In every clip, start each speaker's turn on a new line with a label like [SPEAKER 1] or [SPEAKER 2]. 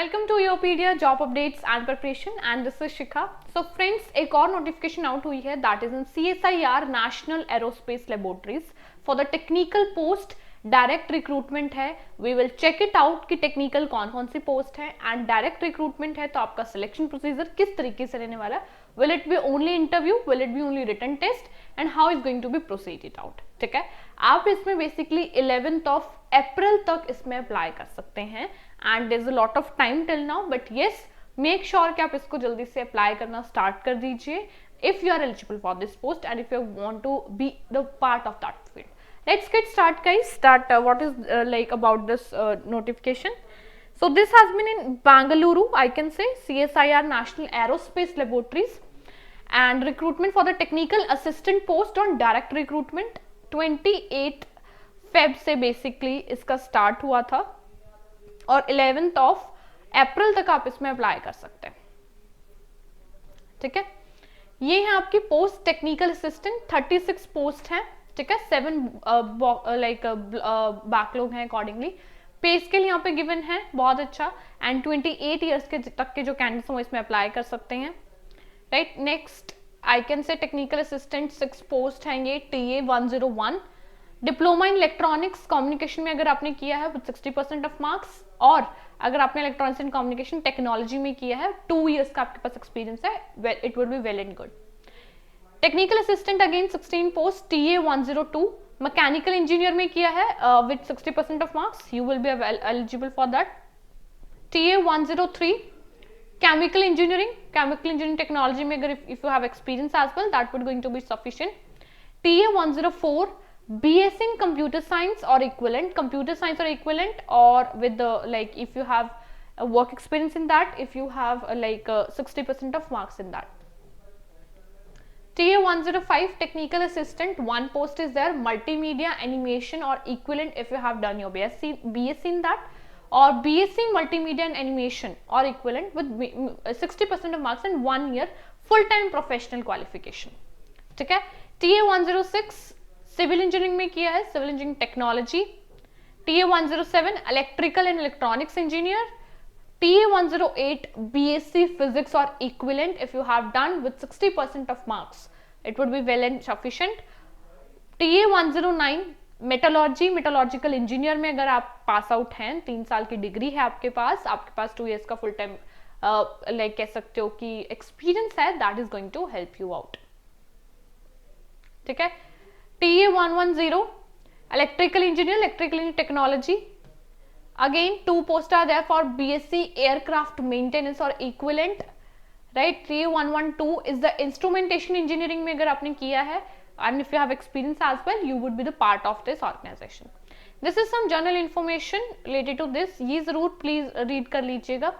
[SPEAKER 1] Welcome to Yourpedia job updates and preparation and this is Shikha. So friends, एक और notification out हुई है that is in CSIR national aerospace laboratories for the technical post. Direct recruitment है। We will check it out कि technical कौन कौन सी post है एंड डायरेक्ट रिक्रूटमेंट है तो आपका सिलेक्शन प्रोसीजर किस तरीके से रहने वाला है। Will it be only interview, will it be only written test and how is going to be proceed out. ठीक है, आप इसमें बेसिकली 11 अप्रैल तक इसमें अप्लाई कर सकते हैं and there is a lot of time till now, but yes make sure कि आप इसको जल्दी से अप्लाई करना स्टार्ट कर दीजिए if you are eligible for this post and if you want to be the part of that field. Let's get start guys. What is like about this notification. So this has been in Bangalore, I can say, CSIR National Aerospace Laboratories, and recruitment for the technical assistant post on direct recruitment 28 Feb से basically इसका start हुआ था और 11 अप्रैल तक आप इसमें apply कर सकते हैं। ठीक है, ये है आपकी पोस्ट टेक्निकल असिस्टेंट। 36 पोस्ट हैं। ठीक है, 7 बैकलॉग हैं अकॉर्डिंगली। पे स्केल यहाँ पे गिवन है बहुत अच्छा एंड 28 ईयर्स के तक के जो कैंडिडेट्स हैं वो इसमें अप्लाई कर सकते हैं। राइट, नेक्स्ट आई कैन से टेक्निकल असिस्टेंट 6 पोस्ट हैं ये TA 101। Diploma in electronics communication में अगर आपने किया है विद 60% ऑफ मार्क्स, और अगर आपने इलेक्ट्रॉनिक्स एंड कम्युनिकेशन टेक्नोलॉजी में किया है 2 इयर्स का आपके पास एक्सपीरियंस है, it would be well and good. Technical assistant again 16 post TA 102। Mechanical engineer में किया है with 60% of marks, you will be eligible for that. TA 103 chemical engineering technology में अगर if you have experience as well that would going to be sufficient. TA 104 BSc in computer science or equivalent, or with the like if you have a work experience in that, if you have 60% of marks in that. TA 105 technical assistant, 1 post is there, multimedia animation or equivalent if you have done your BSc in that, or BSc in multimedia and animation or equivalent with 60% of marks and 1 year full-time professional qualification. ठीक है, TA 106 civil engineering में किया है, civil engineering technology. TA 107 electrical and electronics engineer. TA 108 BSc physics or equivalent if you have done with 60% of marks, it would be well and sufficient. TA 109 metallurgical engineer में अगर आप pass out हैं, 3 साल की degree है आपके पास 2 years का फुल टाइम कह सकते हो कि एक्सपीरियंस है, that is going to help you out. ठीक है, TA 110 electrical engineer technology. Again 2 posts are there for BSc aircraft maintenance or equivalent, right? TA 112 is the instrumentation engineering में अगर आपने किया है and if you have experience as well, you would be the part of this organization. This is some general information related to this. ये जरूर please read कर लीजिएगा।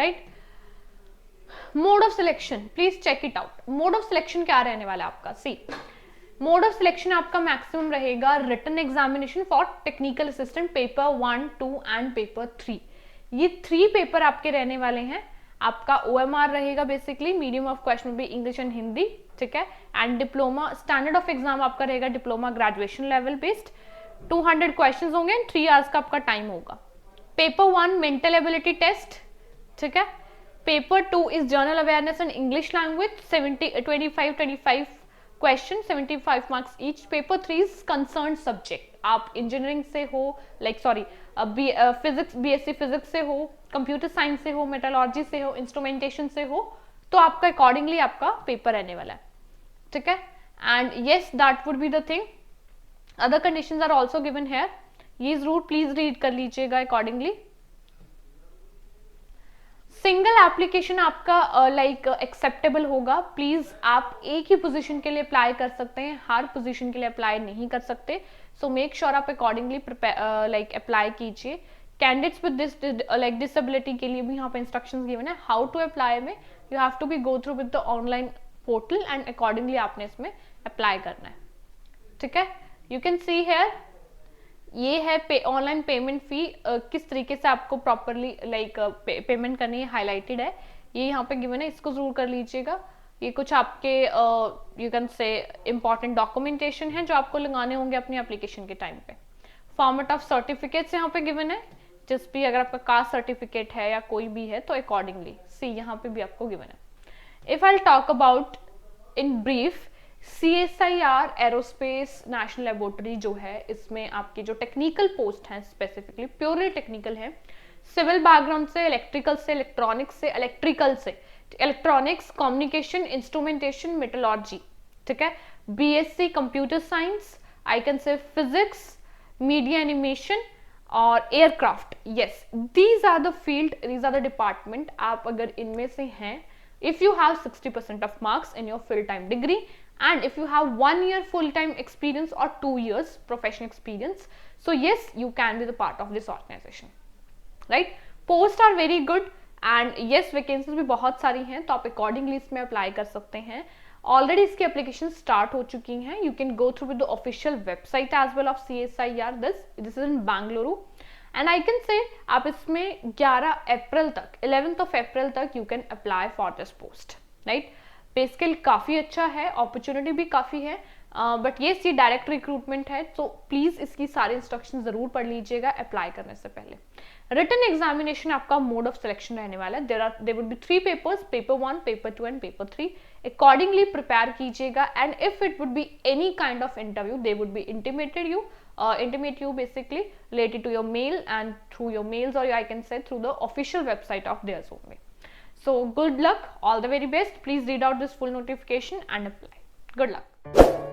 [SPEAKER 1] Right? Mode of selection please check it out. Mode of selection क्या रहने वाला है आपका? See, mode of selection आपका मैक्सिमम रहेगा written examination for technical assistant paper 1, 2 and paper 3। ये 3 पेपर आपके रहने वाले हैं। आपका OMR रहेगा, बेसिकली मीडियम ऑफ क्वेश्चन भी इंग्लिश एंड हिंदी। ठीक है, and diploma standard of exam आपका रहेगा diploma graduation level based. 200 question होंगे एंड 3 आवर्स का आपका टाइम होगा। Paper 1 mental ability test. ठीक है, paper 2 is general awareness and English language, 25 question, 75 marks each. Paper 3 is concerned subject, आप engineering से हो फिजिक्स BSc फिजिक्स से हो, कंप्यूटर साइंस से हो, मेटलॉजी से हो, इंस्ट्रूमेंटेशन से हो, तो आपका अकॉर्डिंगली आपका पेपर रहने वाला है। ठीक है, and yes that would be the thing. Other conditions are also given here, ये जरूर प्लीज रीड कर लीजिएगा अकॉर्डिंगली। सिंगल एप्लीकेशन आपका एक्सेप्टेबल होगा। प्लीज आप एक ही पोजीशन के लिए अप्लाई कर सकते हैं, हर पोजीशन के लिए अप्लाई नहीं कर सकते। सो मेक श्योर आप अकॉर्डिंगली अप्लाई कीजिए। कैंडिडेट्स विद डिसेबिलिटी के लिए भी यहाँ पे इंस्ट्रक्शंस गिवन है हाउ टू अप्लाई में। You have to be go through with the online portal and accordingly आपने इसमें अप्लाई करना है। ठीक है, यू कैन सी हेयर ये है ऑनलाइन पेमेंट फी, किस तरीके से आपको प्रॉपरली पेमेंट करनी है, हाईलाइटेड है। ये यहाँ पे गिवन है, इसको जरूर कर लीजिएगा। ये कुछ आपके you can say important documentation है जो आपको लगाने होंगे अपनी एप्लीकेशन के टाइम पे। फॉर्मेट ऑफ सर्टिफिकेट्स यहाँ पे गिवन है, जिस भी अगर आपका कास्ट सर्टिफिकेट है या कोई भी है तो अकॉर्डिंगली सी यहाँ पे भी आपको गिवन है। If I talk about in brief, CSIR aerospace national laboratory जो है, इसमें आपकी जो टेक्निकल पोस्ट हैं स्पेसिफिकली प्योरली टेक्निकल है, सिविल बैकग्राउंड से, इलेक्ट्रिकल से, इलेक्ट्रॉनिक्स से, इलेक्ट्रिकल से, इलेक्ट्रॉनिक्स, कम्युनिकेशन, इंस्ट्रूमेंटेशन, मेटलॉजी, ठीक है, BSc computer science, I can say physics, media animation और aircraft. Yes, these are the field, these are the department. आप अगर इनमें से हैं, if you have 60% of marks in your full-time degree and if you have 1 year full-time experience or 2 years professional experience, so yes, you can be the part of this organization, right? Posts are very good and yes, vacancies भी बहुत सारी हैं, तो आप accordingly इसमें apply कर सकते हैं। ऑलरेडी इसकी एप्लीकेशन स्टार्ट हो चुकी हैं। You can go through with the official website as well of CSIR। This is in Bengaluru and I can say आप इसमें 11 अप्रैल तक, 11th of April तक you can apply for this post, right. पे scale काफ़ी अच्छा है, अपॉर्चुनिटी भी काफ़ी है, बट ये सी डायरेक्ट रिक्रूटमेंट है, तो प्लीज़ इसकी सारे इंस्ट्रक्शन ज़रूर पढ़ लीजिएगा अप्लाई करने से पहले। रिटन एग्जामिनेशन आपका मोड ऑफ सिलेक्शन रहने वाला है। There would be 3 papers, paper 1, paper 2 and paper 3। Accordingly prepare कीजिएगा and if it would be any kind of interview they would be intimate you basically related to your mail and through your mails, or I can say through the official website of theirs only. So good luck, all the very best. Please read out this full notification and apply. Good luck.